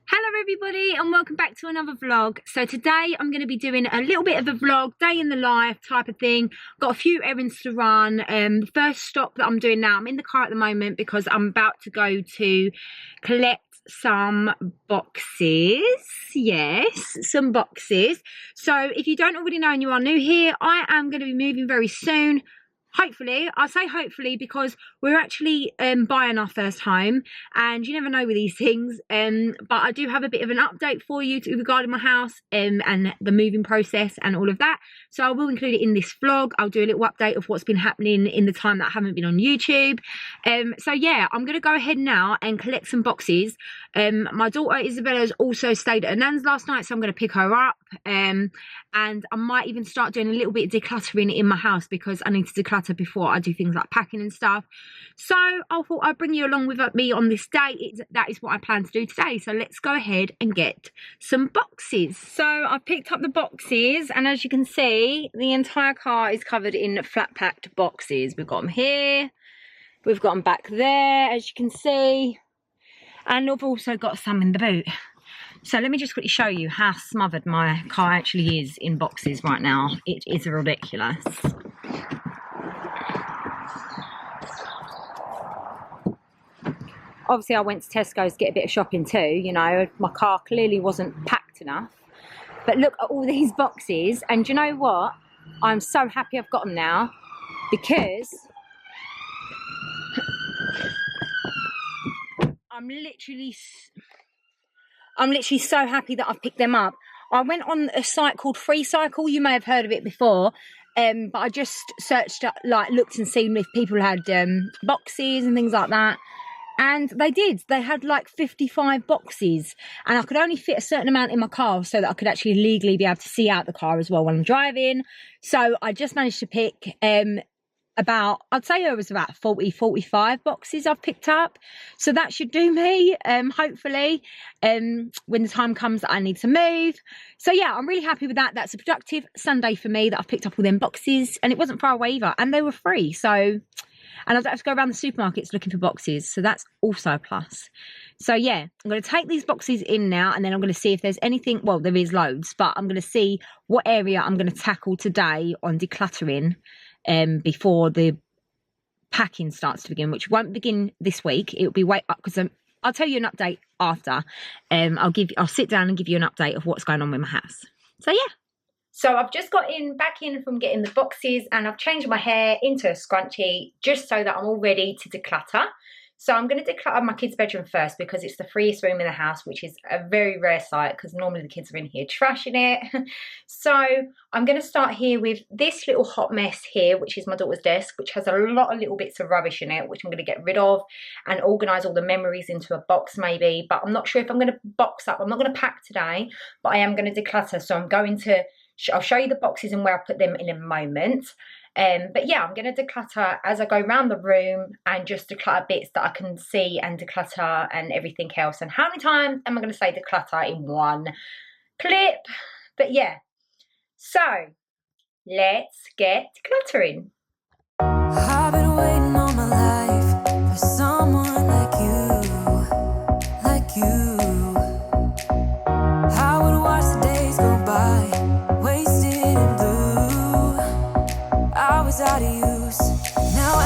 Hello everybody and welcome back to another vlog. So today I'm going to be doing a little bit of a vlog, day in the life type of thing. Got a few errands to run. The first stop that I'm doing now, I'm in the car at the moment because I'm about to go to collect some boxes. Yes, some boxes. So if you don't already know and you are new here, I am going to be moving very soon. Hopefully, I say hopefully because we're actually buying our first home, and you never know with these things. But I do have a bit of an update for you regarding my house and the moving process and all of that. So I will include it in this vlog. I'll do a little update of what's been happening in the time that I haven't been on YouTube. So yeah, I'm going to go ahead now and collect some boxes. My daughter Isabella's also stayed at her nan's last night, so I'm going to pick her up. And I might even start doing a little bit of decluttering in my house because I need to declutter before I do things like packing and stuff. So I thought I'd bring you along with me on this day. That is what I plan to do today. So let's go ahead and get some boxes. So I've picked up the boxes, and as you can see, the entire car is covered in flat packed boxes. We've got them here, we've got them back there, as you can see, and we've also got some in the boot. So let me just quickly show you how smothered my car actually is in boxes right now. It is ridiculous. Obviously I went to Tesco's to get a bit of shopping too, you know, my car clearly wasn't packed enough. But look at all these boxes, and you know what? I'm so happy I've got them now because I'm literally so happy that I've picked them up. I went on a site called FreeCycle. You may have heard of it before, but I just searched up, looked and seen if people had boxes and things like that. And they did. They had like 55 boxes, and I could only fit a certain amount in my car so that I could actually legally be able to see out the car as well when I'm driving. So I just managed to pick about, I'd say it was about 45 boxes I've picked up. So that should do me, hopefully, when the time comes that I need to move. So yeah, I'm really happy with that. That's a productive Sunday for me that I've picked up all them boxes, and it wasn't far away either, and they were free. So, and I don't have to go around the supermarkets looking for boxes, so that's also a plus. So yeah, I'm going to take these boxes in now, and then I'm going to see if there's anything, well, there is loads, but I'm going to see what area I'm going to tackle today on decluttering before the packing starts to begin, which won't begin this week. It'll be wait up because I'll tell you an update after. I'll sit down and give you an update of what's going on with my house. So yeah. So I've just got back in from getting the boxes, and I've changed my hair into a scrunchie just so that I'm all ready to declutter. So I'm going to declutter my kids' bedroom first because it's the freest room in the house, which is a very rare sight because normally the kids are in here trashing it. So I'm going to start here with this little hot mess here, which is my daughter's desk, which has a lot of little bits of rubbish in it, which I'm going to get rid of and organise all the memories into a box maybe. But I'm not sure if I'm going to box up. I'm not going to pack today, but I am going to declutter. So I'm going to, I'll show you the boxes and where I put them in a moment. But yeah, I'm going to declutter as I go around the room and just declutter bits that I can see and declutter and everything else. And how many times am I going to say declutter in one clip? But yeah, so let's get decluttering. I've been waiting all my life for someone like you, like you. I would watch the days go by, wasted in blue. I was out of use. Now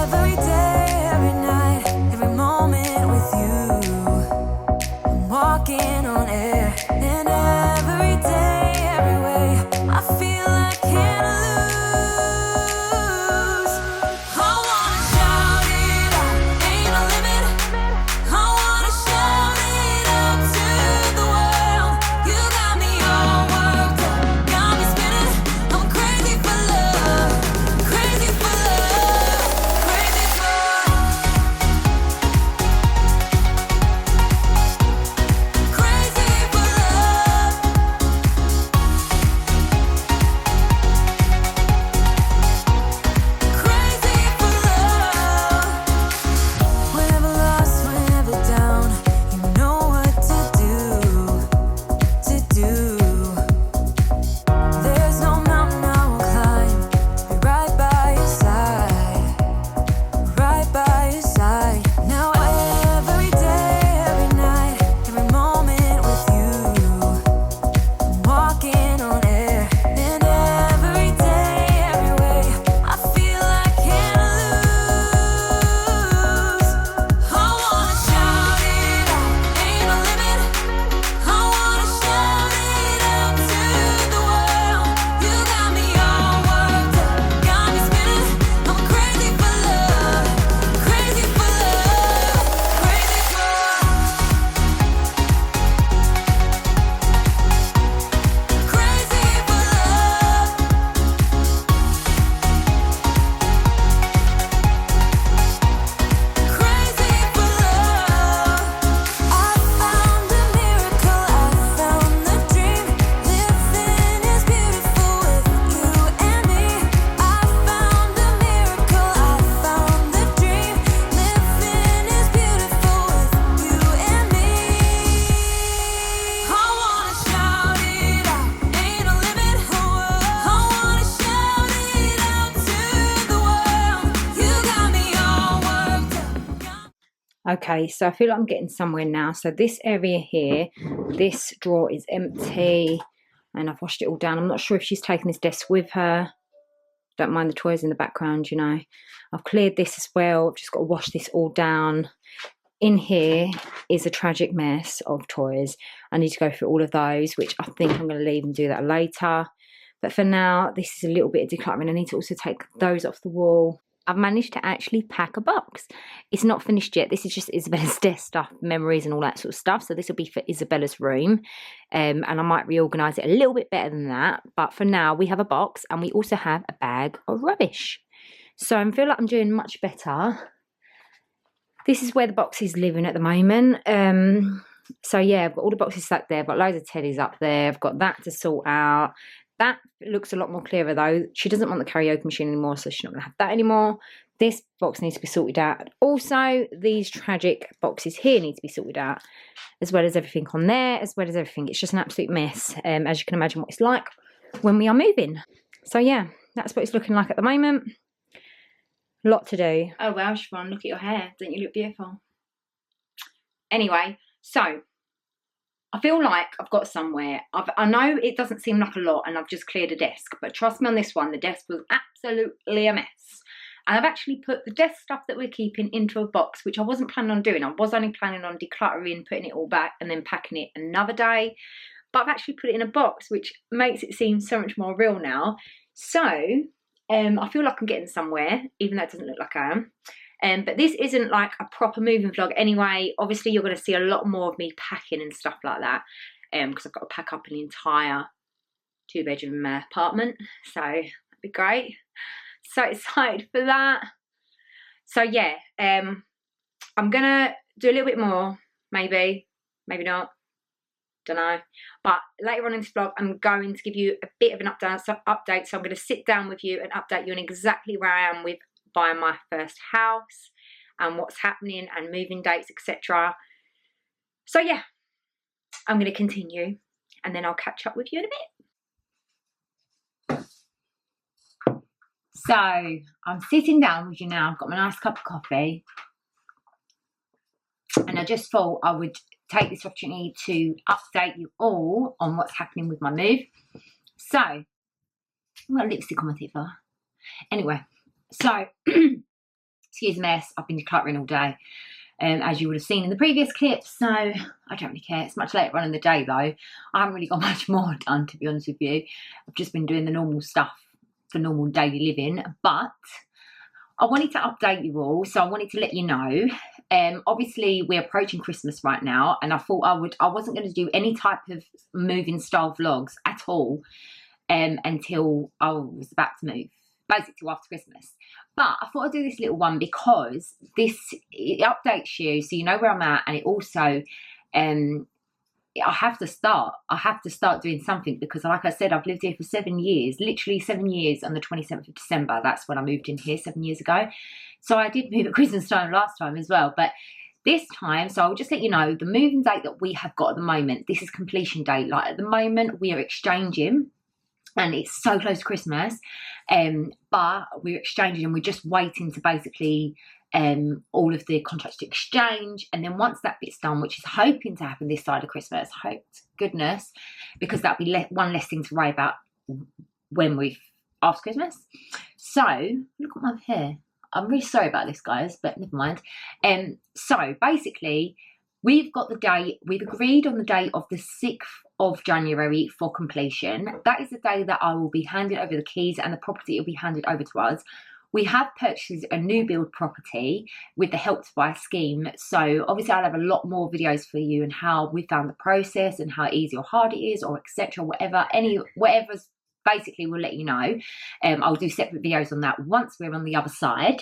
every day, every night, every moment with you, I'm walking on air. And every day, every way, I feel I can't lose. I wanna shout it out, ain't no limit. I wanna shout it out to the world. You got me all worked up, got me spinning. I'm crazy for love, crazy for love, crazy for crazy for love. Okay, so I feel like I'm getting somewhere now. So this area here, this drawer is empty and I've washed it all down. I'm not sure if she's taken this desk with her. Don't mind the toys in the background, you know. I've cleared this as well. I've just got to wash this all down. In here is a tragic mess of toys. I need to go through all of those, which I think I'm going to leave and do that later. But for now, this is a little bit of decluttering. I need to also take those off the wall. I've managed to actually pack a box. It's not finished yet. This is just Isabella's desk stuff, memories and all that sort of stuff. So this will be for Isabella's room. And I might reorganise it a little bit better than that. But for now, we have a box and we also have a bag of rubbish. So I feel like I'm doing much better. This is where the box is living at the moment. So yeah, I've got all the boxes stacked there. I've got loads of teddies up there. I've got that to sort out. That looks a lot more clearer though. She doesn't want the karaoke machine anymore, so she's not going to have that anymore. This box needs to be sorted out. Also, these tragic boxes here need to be sorted out, as well as everything on there, as well as everything. It's just an absolute mess, as you can imagine what it's like when we are moving. So yeah, that's what it's looking like at the moment. A lot to do. Oh wow, Siobhan, look at your hair. Don't you look beautiful? Anyway, so I feel like I've got somewhere. I know it doesn't seem like a lot and I've just cleared a desk, but trust me on this one, the desk was absolutely a mess. And I've actually put the desk stuff that we're keeping into a box, which I wasn't planning on doing. I was only planning on decluttering, putting it all back and then packing it another day. But I've actually put it in a box, which makes it seem so much more real now. So I feel like I'm getting somewhere, even though it doesn't look like I am. But this isn't like a proper moving vlog anyway. Obviously, you're going to see a lot more of me packing and stuff like that, because I've got to pack up an entire 2-bedroom apartment. So that'd be great. So excited for that. So yeah, I'm going to do a little bit more, maybe not. Don't know. But later on in this vlog, I'm going to give you a bit of an update. So I'm going to sit down with you and update you on exactly where I am with buying my first house and what's happening and moving dates, etc. So yeah, I'm going to continue and then I'll catch up with you in a bit. So I'm sitting down with you now. I've got my nice cup of coffee and I just thought I would take this opportunity to update you all on what's happening with my move. So I've got lipstick on my teeth. Anyway, so excuse the mess, I've been decluttering all day, as you would have seen in the previous clip, so I don't really care. It's much later on in the day though. I haven't really got much more done, to be honest with you. I've just been doing the normal stuff for normal daily living, but I wanted to update you all, so I wanted to let you know. Obviously we're approaching Christmas right now, and I thought I wasn't going to do any type of moving style vlogs at all until I was about to move, basically till after Christmas. But I thought I'd do this little one because it updates you so you know where I'm at, and it also I have to start doing something, because like I said, I've lived here for 7 years, literally 7 years. On the 27th of December, that's when I moved in here 7 years ago. So I did move at Christmas time last time as well, but this time, so I'll just let you know the moving date that we have got at the moment. This is completion date. Like at the moment we are exchanging, and it's so close to Christmas, but we're exchanging and we're just waiting to basically all of the contracts to exchange. And then once that bit's done, which is hoping to happen this side of Christmas, hope to goodness, because that'll be one less thing to worry about when we've after Christmas. So look at my hair. I'm really sorry about this, guys, but never mind. So basically we've got the date, we've agreed on the date of the 6th of January for completion. That is the day that I will be handed over the keys and the property will be handed over to us. We have purchased a new build property with the Help to Buy scheme. So obviously I'll have a lot more videos for you and how we found the process and how easy or hard it is, or etc. Whatever's basically, we'll let you know. I'll do separate videos on that once we're on the other side.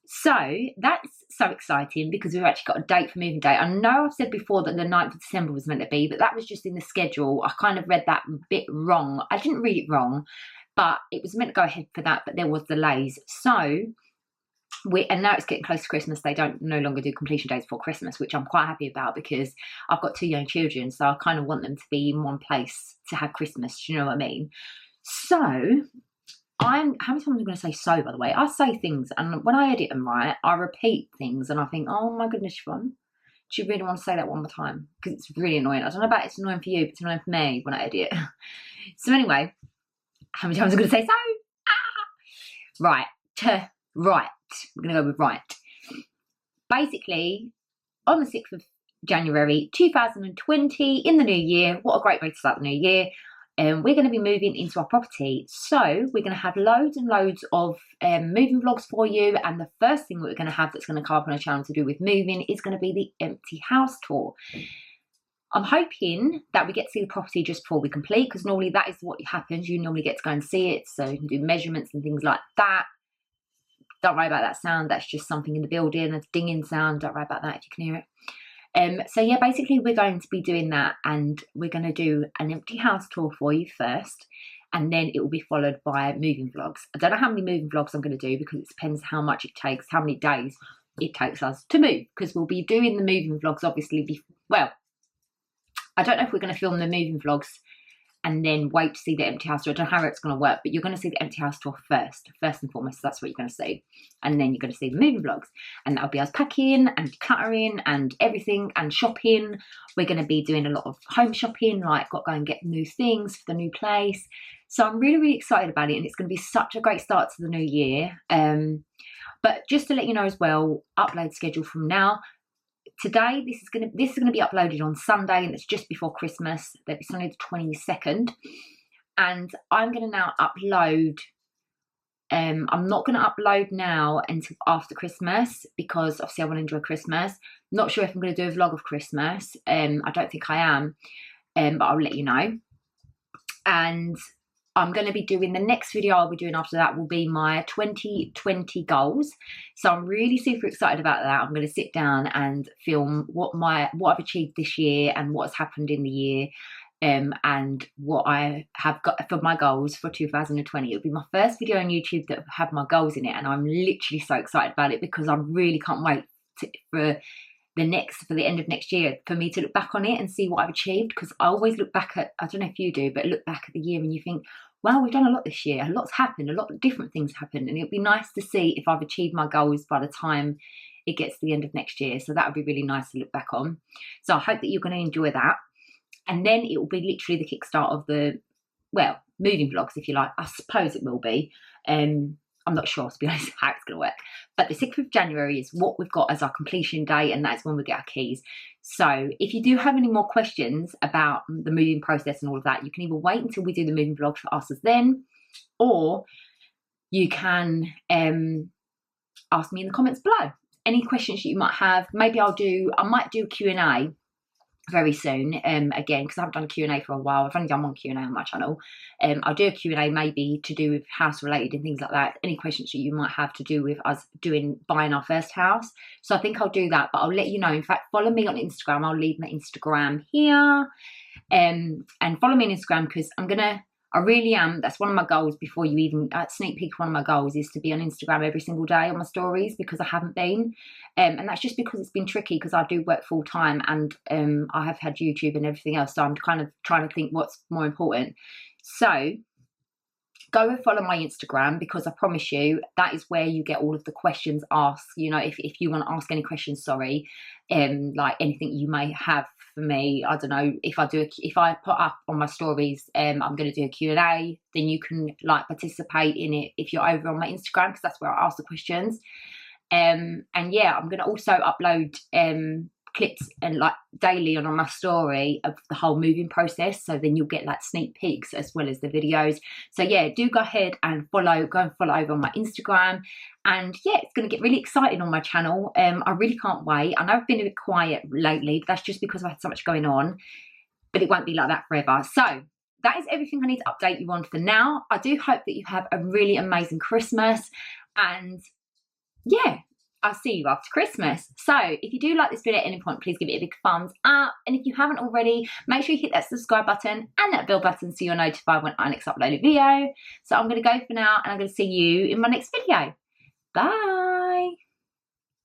So that's so exciting because we've actually got a date for moving date. I know I've said before that the 9th of December was meant to be, but that was just in the schedule. I kind of read that a bit wrong. I didn't read it wrong, but it was meant to go ahead for that, but there was delays. So and now it's getting close to Christmas. They no longer do completion dates before Christmas, which I'm quite happy about because I've got 2 young children, so I kind of want them to be in one place to have Christmas. Do you know what I mean? So how many times am I going to say so, by the way? I say things, and when I edit them, right, I repeat things, and I think, oh my goodness, Siobhan, do you really want to say that one more time? Because it's really annoying. I don't know about it's annoying for you, but it's annoying for me when I edit. So anyway, how many times am I going to say so? Right. Right. We're going to go with right. Basically, on the 6th of January 2020, in the new year, what a great way to start the new year. We're going to be moving into our property. So we're going to have loads and loads of moving vlogs for you. And the first thing that we're going to have that's going to come up on our channel to do with moving is going to be the empty house tour. I'm hoping that we get to see the property just before we complete, because normally that is what happens. You normally get to go and see it, so you can do measurements and things like that. Don't worry about that sound. That's just something in the building, a dinging sound. Don't worry about that if you can hear it. So yeah, basically we're going to be doing that, and we're going to do an empty house tour for you first, and then it will be followed by moving vlogs. I don't know how many moving vlogs I'm going to do, because it depends how much it takes, how many days it takes us to move, because we'll be doing the moving vlogs obviously well, I don't know if we're going to film the moving vlogs and then wait to see the empty house tour. I don't know how it's going to work, but you're going to see the empty house tour first and foremost. That's what you're going to see. And then you're going to see the moving vlogs. And that'll be us packing and decluttering and everything and shopping. We're going to be doing a lot of home shopping, like got to go and get new things for the new place. So I'm really, really excited about it. And it's going to be such a great start to the new year. But just to let you know as well, upload schedule from now. Today, this is going to be uploaded on Sunday, and it's just before Christmas. That'll be Sunday the 22nd. And I'm going to now upload. I'm not going to upload now until after Christmas, because obviously I want to enjoy Christmas. Not sure if I'm going to do a vlog of Christmas. I don't think I am, but I'll let you know. And I'm going to be doing, the next video I'll be doing after that will be my 2020 goals. So I'm really super excited about that. I'm going to sit down and film what I've achieved this year and what's happened in the year, and what I have got for my goals for 2020. It'll be my first video on YouTube that have my goals in it, and I'm literally so excited about it, because I really can't wait for the end of next year for me to look back on it and see what I've achieved. Because I always look back at, I don't know if you do, but look back at the year and you think, wow, we've done a lot this year. A lot's happened. A lot of different things happened. And it'll be nice to see if I've achieved my goals by the time it gets to the end of next year. So that would be really nice to look back on. So I hope that you're going to enjoy that. And then it will be literally the kickstart of the, well, moving vlogs, if you like. I suppose it will be. I'm not sure, to be honest, how it's going to work. But the 6th of January is what we've got as our completion day, and that's when we get our keys. So if you do have any more questions about the moving process and all of that, you can either wait until we do the moving vlog for us as then, or you can ask me in the comments below. Any questions that you might have. Maybe I might do a Q&A very soon, again, because I haven't done a Q&A for a while. I've only done one Q&A on my channel. I'll do a Q&A maybe to do with house related and things like that. Any questions that you might have to do with us buying our first house. So I think I'll do that, but I'll let you know. In fact, follow me on Instagram. I'll leave my Instagram here. And follow me on Instagram, because I really am. That's one of my goals. Before you even sneak peek, one of my goals is to be on Instagram every single day on my stories, because I haven't been. And that's just because it's been tricky, because I do work full time, and I have had YouTube and everything else. So I'm kind of trying to think what's more important. So go and follow my Instagram, because I promise you that is where you get all of the questions asked. You know, if you want to ask any questions, sorry, like anything you may have for me. I don't know, if I put up on my stories, I'm going to do a Q&A, then you can like participate in it if you're over on my Instagram, because that's where I ask the questions. And yeah, I'm going to also upload clips and like daily on my story of the whole moving process, so then you'll get like sneak peeks as well as the videos. So yeah, do go ahead and go and follow over on my Instagram. And yeah, it's going to get really exciting on my channel. I really can't wait. I know I've been a bit quiet lately, but that's just because I've had so much going on, but it won't be like that forever. So that is everything I need to update you on for now. I do hope that you have a really amazing Christmas, and yeah, I'll see you after Christmas. So if you do like this video at any point, please give it a big thumbs up. And if you haven't already, make sure you hit that subscribe button and that bell button so you're notified when I next upload a video. So I'm going to go for now, and I'm going to see you in my next video. Bye.